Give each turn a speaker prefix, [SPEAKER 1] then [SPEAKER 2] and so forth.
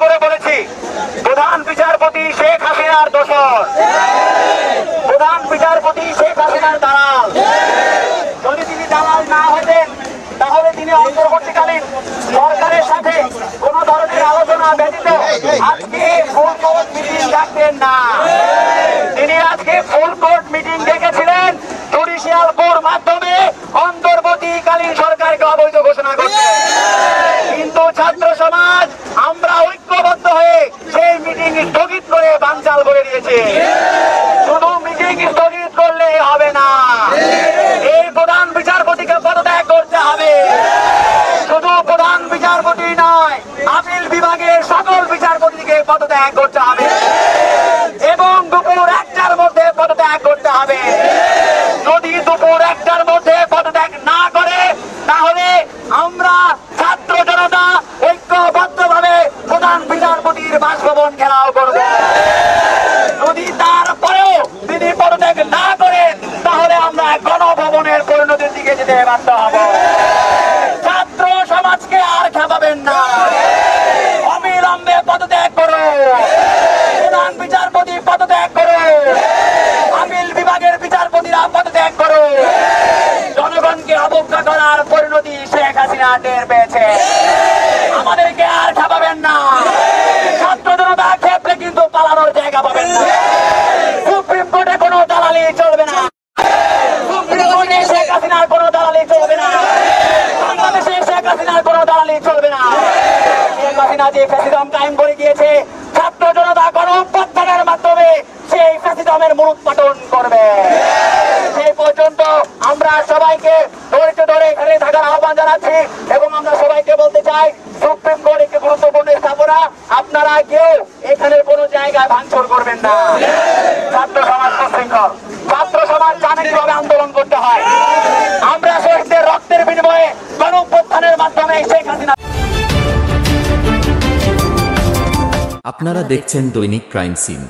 [SPEAKER 1] করে বলেছি, প্রধান বিচারপতি শেখ হাসিনার দোসর, প্রধান বিচারপতি শেখ হাসিনার দালাল। যদি তিনি দালাল না হতেন তাহলে তিনি অন্তর্বর্তীকালীন সরকারের সাথে কোন ধরনের আলোচনা ব্যতীত আজকে ফুল কোর্ট মিটিং ডাকতেন না। তিনি আজকে ফুল কোর্ট মিটিং ডেকেছিলেন জুডিশিয়াল কোর মাধ্যমে অন্তর্বর্তীকালীন সরকারকে অবৈধ ঘোষণা করতে। কিন্তু ছাত্র সমাজ আমরা ঐক্যবদ্ধ হয়ে সেই মিটিং স্থগিত করে বানচাল করে দিয়েছে। শুধু মিটিং স্থগিত করলে হবে না, এই প্রধান বিচারপতিকে পদত্যাগ করতে হবে। শুধু প্রধান বিচারপতি নয়, আপিল বিভাগের সকল বিচারপতিকে পদত্যাগ করতে হবে এবং দুপুর 1টার মধ্যে পদত্যাগ করতে হবে। যদি দুপুর 1টার মধ্যে পদত্যাগ না করে তাহলে আমরা ছাত্র জনতা ঐক্যবদ্ধভাবে প্রধান বিচারপতির বাসভবন ঘেরাও করব। যদি তারপরেও তিনি পদত্যাগ না করেন তাহলে আমরা গণভবনের পরিণতির দিকে যেতে বাধ্য হব। ছাত্র সমাজকে আর খেপাবেন না, অবিলম্বে পদত্যাগ করো, প্রধান বিচারপতি পদত্যাগ করো, আপিল বিভাগের বিচারপতিরা পদত্যাগ করো। জনগণকে অবজ্ঞা করার পরিণতি শেখ হাসিনা টের পেয়েছে। আমাদেরকে আর খেপাবেন না, ছাত্র জনতা ক্ষেত্রে কিন্তু পালানোর জায়গা পাবেন না। সুপ্রিম কোর্টে কোনো দালালি চলবে না, সুপ্রিম কোর্টে শেখ হাসিনার কোনো দালালি চলবে না, বাংলাদেশে শেখ হাসিনার কোনো দালালি চলবে না। শেখ হাসিনা যে ফ্যাসিজম কায়েম করে গিয়েছে, ছাত্র জনতা গণঅভ্যুত্থানের মাধ্যমে সেই ফ্যাসিজমের মূলোৎপাটন করবে। সেই পর্যন্ত আমরা সবাইকে ধৈর্য ধরে এখানে থাকার আহ্বান জানাচ্ছি এবং আমরা সবাইকে বলতে চাই, সুপ্রিম কোর্ট একটি গুরুত্বপূর্ণ স্থাপনা, আপনারা কেউ এখানে কোনো জায়গায় ভাঙচুর করবেন না। ছাত্র সমাজ সুশৃঙ্খল, ছাত্র সমাজ জানে কিভাবে আন্দোলন করতে হয়। আমরা শহীদদের রক্তের বিনিময়ে গণঅভ্যুত্থানের মাধ্যমে শেখ হাসিনা।
[SPEAKER 2] আপনারা দেখছেন দৈনিক ক্রাইম সিন।